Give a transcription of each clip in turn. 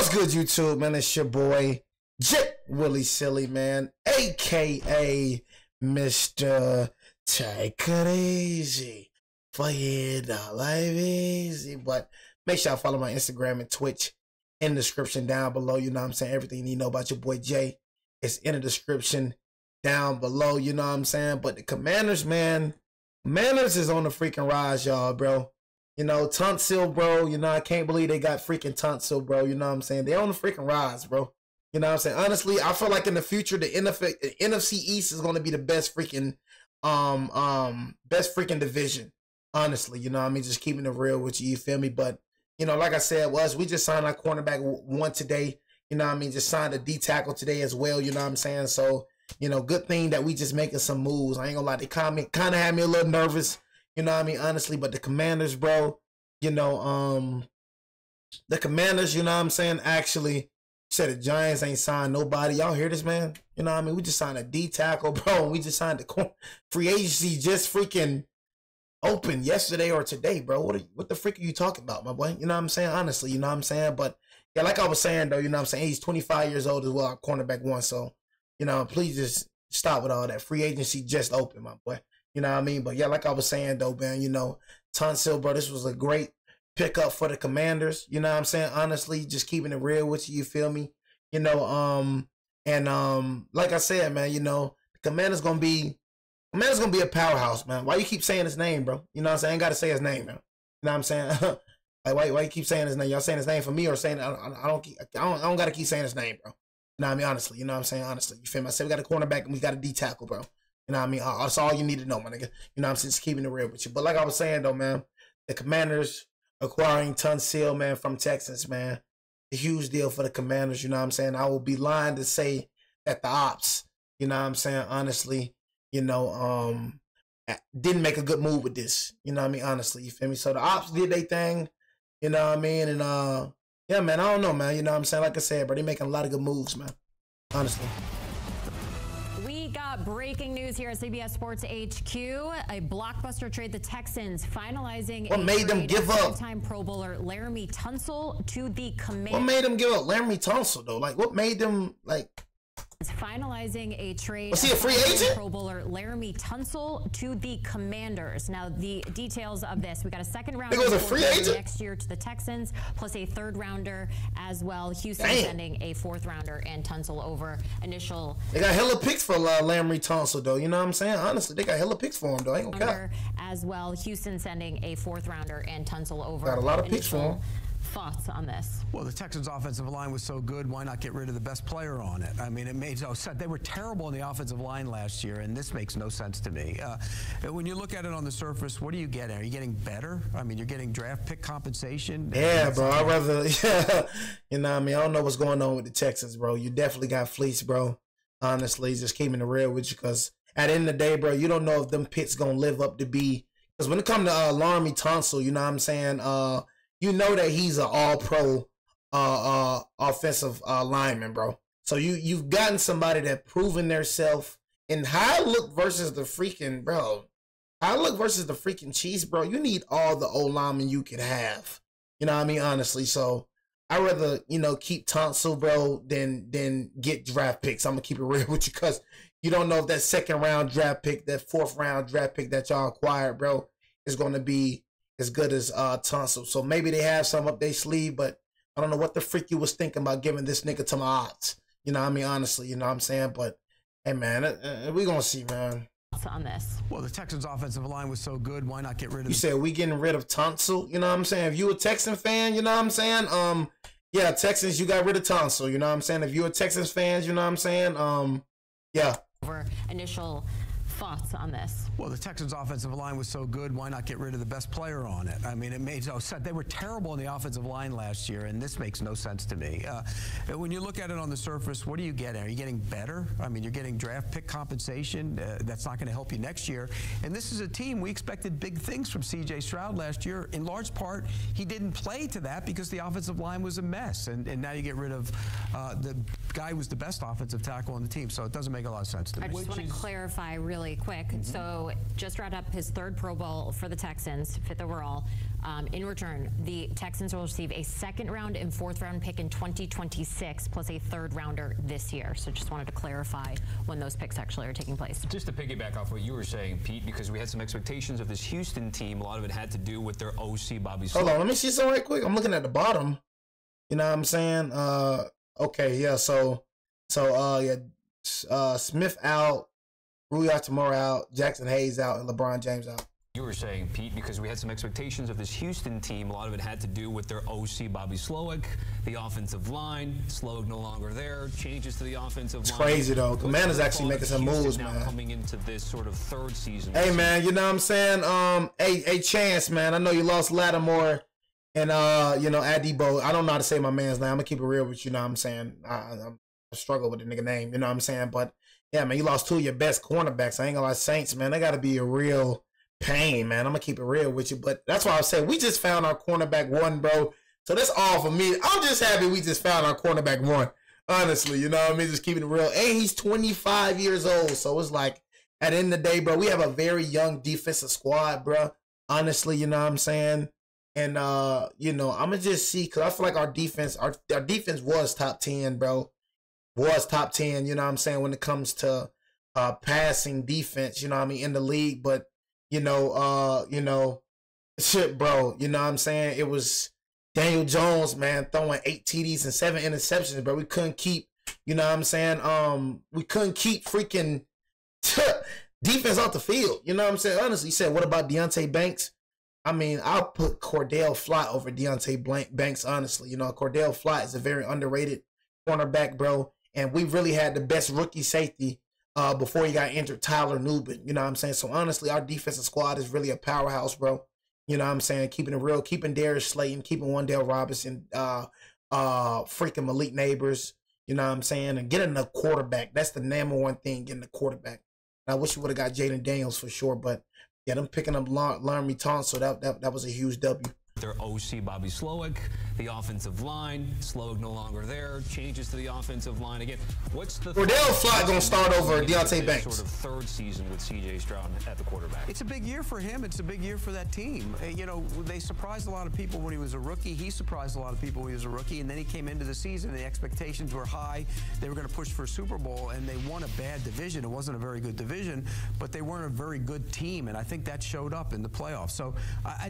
What's good, YouTube, man? It's your boy, J. Willie Silly, man, a.k.a. Mr. Take It Easy. For you, life easy. But make sure y'all follow my Instagram and Twitch in the description down below. You know what I'm saying? Everything you need to know about your boy, Jay, is in the description down below. You know what I'm saying? But the Commanders, man, Commanders is on the freaking rise, y'all, bro. You know, Tunsil, bro, you know, I can't believe they got freaking Tunsil, bro. You know what I'm saying? They're on the freaking rise, bro. You know what I'm saying? Honestly, I feel like in the future, the NFC East is going to be the best freaking division. Honestly, you know what I mean? Just keeping it real with you, you feel me? But, you know, like I said, we just signed our cornerback one today. You know what I mean? Just signed a D tackle today as well, you know what I'm saying? So, you know, good thing that we just making some moves. I ain't gonna lie, they kind of had me a little nervous. You know what I mean? Honestly, but the Commanders, bro, you know, the Commanders, you know what I'm saying? Actually, said the Giants ain't signed nobody. Y'all hear this, man? You know what I mean? We just signed a D tackle, bro. We just signed the free agency just freaking open yesterday or today, bro. What the freak are you talking about, my boy? You know what I'm saying? Honestly, you know what I'm saying? But yeah, like I was saying, though, you know what I'm saying? He's 25 years old as well, our cornerback one. So, you know, please just stop with all that. Free agency just open, my boy. You know what I mean? But yeah, like I was saying though, man, you know, Tunsil, bro, this was a great pickup for the Commanders. You know what I'm saying? Honestly, just keeping it real with you, you feel me? You know, like I said, man, you know, the Commanders gonna be a powerhouse, man. Why you keep saying his name, bro? You know what I'm saying? I ain't gotta say his name, man. You know what I'm saying? Like why you keep saying his name? Y'all saying his name for me or saying I don't gotta keep saying his name, bro. You know what I mean? Honestly, you know what I'm saying? Honestly, you feel me? I said we got a cornerback and we got a D tackle, bro. You know what I mean? That's all you need to know, my nigga. You know what I'm saying? Just keeping it real with you. But like I was saying, though, man, the Commanders acquiring Tunsil, man, from Texans, man, a huge deal for the Commanders. You know what I'm saying? I will be lying to say that the Ops, you know what I'm saying, honestly, you know, didn't make a good move with this. You know what I mean? Honestly, you feel me? So the Ops did their thing, you know what I mean? And, yeah, man, I don't know, man. You know what I'm saying? Like I said, bro, they making a lot of good moves, man, honestly. Got breaking news here at CBS Sports HQ. A blockbuster trade. The Texans finalizing what made them give up? Five-time Pro Bowler Laremy Tunsil to the Commanders. What made them give up Laremy Tunsil though? Like, what made them like? Finalizing a trade. Was he a free agent? Pro Bowler Laremy Tunsil to the Commanders. Now the details of this: we got a second rounder next year to the Texans, plus a third rounder as well. Houston sending a fourth rounder and Tunsil over initial. They got hella picks for Laremy Tunsil though. You know what I'm saying? Honestly, they got hella picks for him though. I ain't gonna count. As well, Houston sending a fourth rounder and Tunsil over. Got a lot of picks for him. Thoughts on this? Well, the Texans' offensive line was so good, why not get rid of the best player on it? I mean, it made no sense. They were terrible on the offensive line last year, and this makes no sense to me. When you look at it on the surface, what are you getting? Are you getting better? I mean, you're getting draft pick compensation? Yeah, bro. I'd rather, yeah. You know what I mean? I don't know what's going on with the Texans, bro. You definitely got fleeced, bro. Honestly, just keeping it real with you, because at the end of the day, bro, you don't know if them picks going to live up to be. Because when it comes to Laremy Tunsil, you know what I'm saying? You know that he's an all-pro offensive lineman, bro. So you've gotten somebody that proven theirself in high look versus the freaking, bro. High look versus the freaking Chiefs, bro. You need all the old linemen you could have. You know what I mean? Honestly. So I'd rather, you know, keep Tunsil, bro, than get draft picks. I'm going to keep it real with you, because you don't know if that second round draft pick, that fourth round draft pick that y'all acquired, bro, is going to be as good as Tunsil. So maybe they have some up their sleeve, but I don't know what the freak you was thinking about giving this nigga to my odds. You know what I mean? Honestly, you know what I'm saying? But, hey, man, we going to see, man. On this. Well, the Texans' offensive line was so good, why not get rid of You said we getting rid of Tunsil? You know what I'm saying? If you a Texan fan, you know what I'm saying? Yeah, Texans, you got rid of Tunsil. You know what I'm saying? If you a Texans fans, you know what I'm saying? Yeah. Over initial thoughts on this. Well, the Texans' offensive line was so good, why not get rid of the best player on it? I mean, it made no sense. They were terrible on the offensive line last year, and this makes no sense to me. When you look at it on the surface, what are you getting? Are you getting better? I mean, you're getting draft pick compensation. That's not going to help you next year. And this is a team, we expected big things from C.J. Stroud last year. In large part, he didn't play to that because the offensive line was a mess. And now you get rid of the guy who was the best offensive tackle on the team. So it doesn't make a lot of sense to me. I just want to clarify really quick. So just wrapped up his third Pro Bowl for the Texans, 5th overall. In return, the Texans will receive a second-round and fourth-round pick in 2026, plus a third-rounder this year. So just wanted to clarify when those picks actually are taking place. Just to piggyback off what you were saying, Pete, because we had some expectations of this Houston team. A lot of it had to do with their OC, Bobby Slow. Hold on, let me see something right quick. I'm looking at the bottom. You know what I'm saying? Okay, yeah. So Smith out, Rui Hachimura out, Jackson Hayes out, and LeBron James out. You were saying, Pete, because we had some expectations of this Houston team. A lot of it had to do with their OC, Bobby Slowick, the offensive line. Slowick no longer there. Changes to the offensive line. It's crazy, though. Commanders actually making some moves, now man. Coming into this sort of third season. Hey, man, you know what I'm saying? Hey, Chance, man. I know you lost Lattimore and, Adebo. I don't know how to say my man's name. I'm going to keep it real with you, know what I'm saying? I struggle with the nigga name, you know what I'm saying? But, yeah, man, you lost two of your best cornerbacks. I ain't going to lie, Saints, man. They got to be a real pain, man. I'm gonna keep it real with you, but that's why I say we just found our cornerback one, bro. So that's all for me. I'm just happy we just found our cornerback one. Honestly, you know what I mean? Just keeping it real. And he's 25 years old, so it's like at the end of the day, bro, we have a very young defensive squad, bro. Honestly, you know what I'm saying? And I'm gonna just see, because I feel like our defense was top 10, bro. Was top 10, you know what I'm saying, when it comes to passing defense, you know what I mean, in the league, but shit, bro, you know what I'm saying? It was Daniel Jones, man, throwing 8 TDs and 7 interceptions, bro. We couldn't keep, you know what I'm saying? We couldn't keep freaking defense off the field. You know what I'm saying? Honestly, you said, what about Deontay Banks? I mean, I'll put Cordell Flott over Deontay Banks, honestly. You know, Cordell Flott is a very underrated cornerback, bro. And we really had the best rookie safety before he got injured, Tyler Nubin. You know what I'm saying? So, honestly, our defensive squad is really a powerhouse, bro. You know what I'm saying? Keeping it real, keeping Darius Slayton, keeping Wandale Robinson, freaking Malik Neighbors. You know what I'm saying? And getting a quarterback. That's the number one thing, getting a quarterback. And I wish we would have got Jaden Daniels for sure, but yeah, them picking up Laremy Tunsil, that was a huge W. Their OC, Bobby Slowick, the offensive line. Slowick no longer there. Changes to the offensive line. Again, what's the... Cordell Flott going to start over Deontay Banks. Sort of third season with C.J. Stroud at the quarterback. It's a big year for him. It's a big year for that team. You know, they surprised a lot of people when he was a rookie. He surprised a lot of people when he was a rookie. And then he came into the season, and the expectations were high. They were going to push for a Super Bowl, and they won a bad division. It wasn't a very good division, but they weren't a very good team. And I think that showed up in the playoffs. So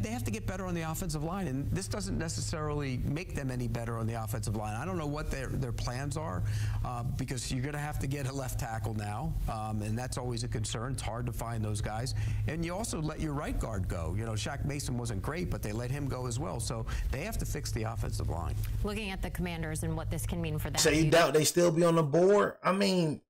they have to get better on the offensive line. And this doesn't necessarily make them any better on the offensive line. I don't know what their plans are because you're going to have to get a left tackle now, and that's always a concern. It's hard to find those guys. And you also let your right guard go. You know, Shaq Mason wasn't great, but they let him go as well. So they have to fix the offensive line. Looking at the Commanders and what this can mean for them. So you doubt they still be on the board? I mean,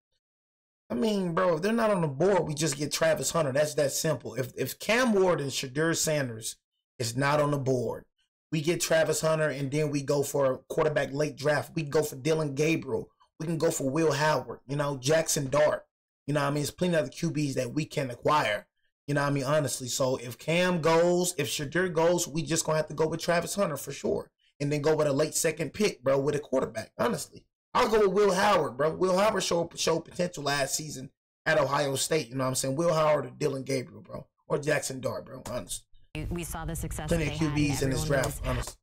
bro, if they're not on the board, we just get Travis Hunter. That's that simple. If Cam Ward and Shadur Sanders is not on the board, we get Travis Hunter, and then we go for a quarterback late draft. We can go for Dylan Gabriel. We can go for Will Howard, Jackson Dart. You know what I mean? There's plenty of other QBs that we can acquire. You know what I mean? Honestly. So if Cam goes, if Shadur goes, we just going to have to go with Travis Hunter for sure. And then go with a late second pick, bro, with a quarterback. Honestly. I'll go with Will Howard, bro. Will Howard showed potential last season at Ohio State. You know what I'm saying? Will Howard or Dylan Gabriel, bro. Or Jackson Dart, bro. Honestly. We saw the success plenty that of they QBs had, in this draft, honestly.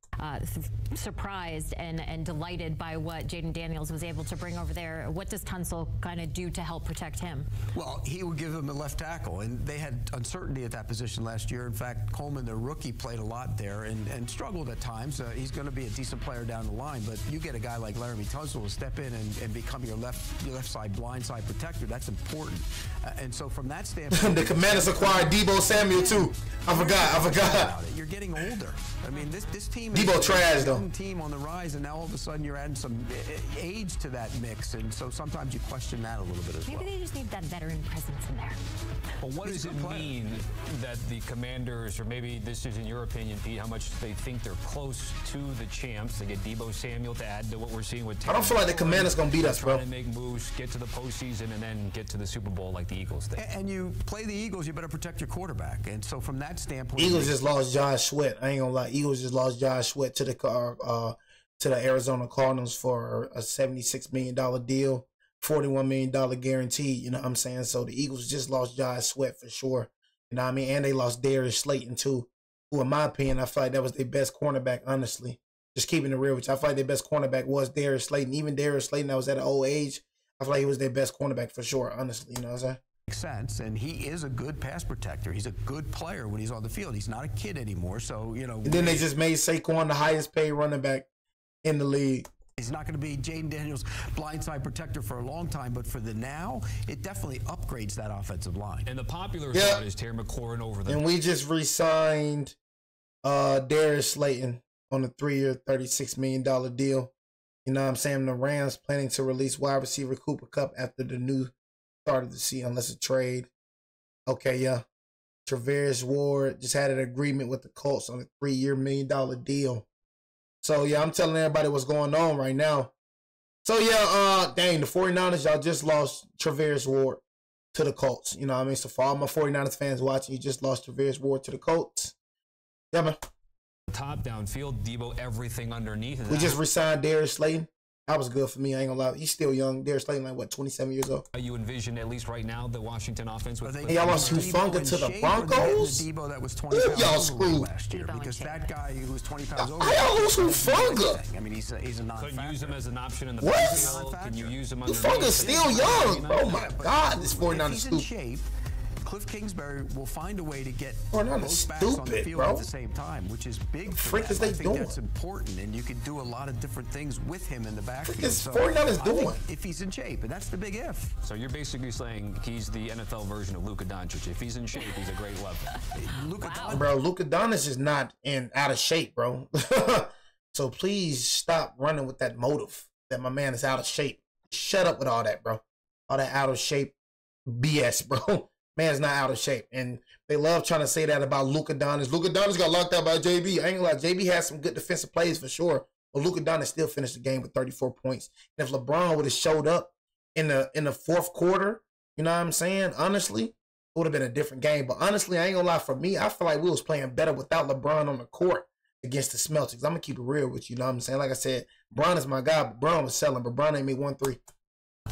Surprised and delighted by what Jaden Daniels was able to bring over there. What does Tunsil kind of do to help protect him? Well, he would give him a left tackle, and they had uncertainty at that position last year. In fact, Coleman, their rookie, played a lot there and struggled at times. He's going to be a decent player down the line, but you get a guy like Laremy Tunsil to step in and become your left side blind side protector. That's important. And so from that standpoint, the Commanders acquired Deebo Samuel too. I forgot. You're getting older. I mean, this team Deebo is trash a though. young team on the rise, and now all of a sudden you're adding some age to that mix, and so sometimes you question that a little bit as well. Maybe they just need that veteran presence in there. But what does it mean that the Commanders, or maybe this is in your opinion, Pete, how much they think they're close to the champs? They get Deebo Samuel to add to what we're seeing with. I don't feel like the Commanders gonna beat us, bro. Trying to make moves, get to the postseason, and then get to the Super Bowl like the Eagles did. And you play the Eagles, you better protect your quarterback. And so from that standpoint, Eagles just lost Josh Sweat. I ain't gonna lie. Eagles just lost Josh Sweat to the Arizona Cardinals for a $76 million deal, $41 million guarantee. You know what I'm saying? So the Eagles just lost Josh Sweat for sure. You know what I mean? And they lost Darius Slayton too. who, in my opinion, I feel like that was their best cornerback, honestly. Just keeping it real, which I feel like their best cornerback was Darius Slayton. Even Darius Slayton, that was at an old age, I feel like he was their best cornerback for sure, honestly. You know what I'm saying? Makes sense, and he is a good pass protector. He's a good player when he's on the field. He's not a kid anymore, so, you know. And then they just made Saquon the highest paid running back in the league. He's not going to be Jaden Daniels' blindside protector for a long time, but for the now, it definitely upgrades that offensive line. And the popular side is Terry McLaurin over there. And we just re-signed Darius Slayton on a 3-year, $36 million deal. You know what I'm saying? The Rams planning to release wide receiver Cooper Kupp after the new start of the season, unless a trade. Okay, yeah. Travis Ward just had an agreement with the Colts on a 3-year, $1 million deal. So, yeah, I'm telling everybody what's going on right now. So, yeah, dang, the 49ers, y'all just lost Travis Ward to the Colts. You know what I mean? So, for all my 49ers fans watching, you just lost Travis Ward to the Colts. Yeah, man. Top downfield, Debo, everything underneath. We just re-signed Darius Slayton. That was good for me. I ain't gonna lie. He's still young. Darius Slayton, like, what, 27 years old? You envision, at least right now, the Washington offense with... Y'all lost Hufanga to the Broncos? Debo that was 20 pounds y'all over screwed last year, because that guy who was 20 pounds over... How y'all lose Hufanga? I mean, he's a non-factor. Couldn't use him as an option in the What? backfield. Can you use him underneath? Hufanga's still young. Oh, my God. This 49 is If he's in stupid. shape, Cliff Kingsbury will find a way to get Bro, both backs on the stupid, field bro. at the same time, which is big for frick them. is they I think doing? that's important, and you can do a lot of different things with him in the backfield. is So 49ers I doing? think if he's in shape, and that's the big if. So you're basically saying he's the NFL version of Luka Doncic. If he's in shape, he's a great weapon. Bro, Luka Doncic is not out of shape, bro. So please stop running with that motive that my man is out of shape. Shut up with all that, bro. All that out of shape BS, bro. Man's not out of shape. And they love trying to say that about Luka Doncic. Luka Doncic got locked out by JB. I ain't gonna lie. JB had some good defensive plays for sure. But Luka Doncic still finished the game with 34 points. And if LeBron would have showed up in the fourth quarter, you know what I'm saying? Honestly, it would have been a different game. But honestly, I ain't gonna lie. For me, I feel like we was playing better without LeBron on the court against the Celtics. I'm gonna keep it real with you. You know what I'm saying? Like I said, Bron is my guy. But Bron was selling, but Bron ain't made 1-3.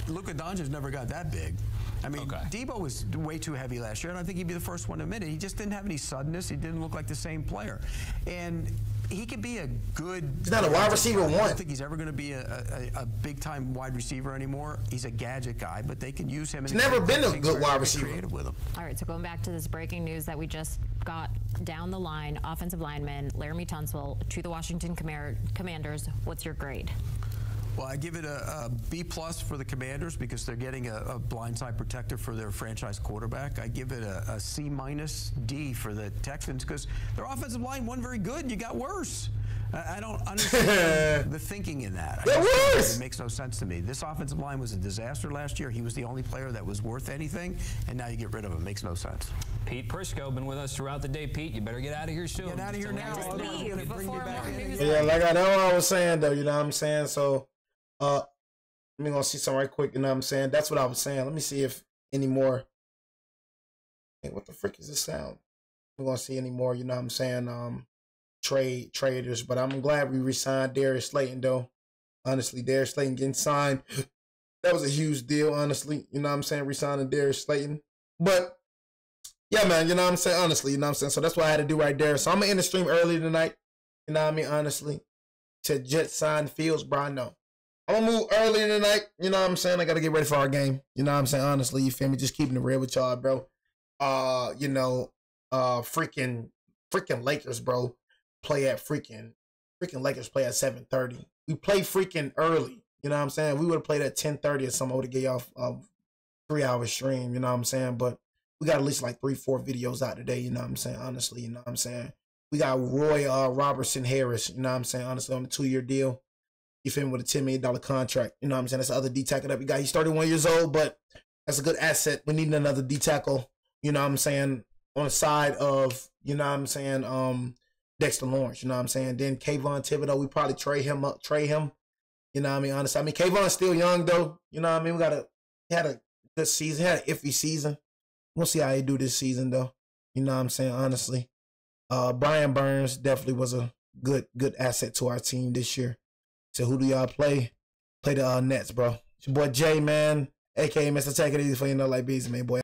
Luka Doncic never got that big. I mean, Debo was way too heavy last year, and I think he'd be the first one to admit it. He just didn't have any suddenness. He didn't look like the same player. And he could be a good... He's not a wide receiver one. I don't think he's ever going to be a big-time wide receiver anymore. He's a gadget guy, but they can use him. He's never been a good wide receiver. Creative with him. All right, so going back to this breaking news that we just got down the line, offensive lineman Laremy Tunsil to the Washington Commanders. What's your grade? Well, I give it a B+ for the Commanders because they're getting a blindside protector for their franchise quarterback. I give it a C-D for the Texans because their offensive line wasn't very good. You got worse. I don't understand the thinking in that. It makes no sense to me. This offensive line was a disaster last year. He was the only player that was worth anything, and now you get rid of him. Makes no sense. Pete Prisco been with us throughout the day. Pete, you better get out of here soon. Get out of here now. Yeah, like I know what I was saying, though. You know what I'm saying? So, let me go see something right quick. You know what I'm saying? That's what I was saying. Let me see if any more. Hey, what the frick is this sound? We're gonna see any more. You know what I'm saying? Traders. But I'm glad we re-signed Darius Slayton, though. Honestly, Darius Slayton getting signed. That was a huge deal, honestly. You know what I'm saying? Re-signing Darius Slayton. But yeah, man. You know what I'm saying? Honestly, you know what I'm saying? So that's what I had to do right there. So I'm gonna end the stream early tonight. You know what I mean? Honestly, to Jet sign Fields, bro. I know. I'm gonna move early tonight. You know what I'm saying? I gotta get ready for our game. You know what I'm saying? Honestly, you feel me? Just keeping it real with y'all, bro. You know, freaking Lakers, bro. Play at freaking Lakers play at 7:30. We play freaking early. You know what I'm saying? We would have played at 10:30 or something. I would have gave y'all a 3-hour stream. You know what I'm saying? But we got at least like 3-4 videos out today. You know what I'm saying? Honestly, you know what I'm saying? We got Roy Robertson Harris. You know what I'm saying? Honestly, on a 2-year deal. You feel me? With a $10 million contract. You know what I'm saying? That's the other D tackle that we got. He's 31 years old, but that's a good asset. We need another D tackle. You know what I'm saying? On the side of, you know what I'm saying? Dexter Lawrence. You know what I'm saying? Then Kayvon Thibodeau, we probably trade him. You know what I mean? Honestly, I mean Kayvon's still young though. You know what I mean? He had a good season. He had an iffy season. We'll see how he do this season though. You know what I'm saying? Honestly, Brian Burns definitely was a good asset to our team this year. So who do y'all play? Play the Nets, bro. It's your boy Jay, man, aka Mr. Take It Easy for you know like bees, man, boy.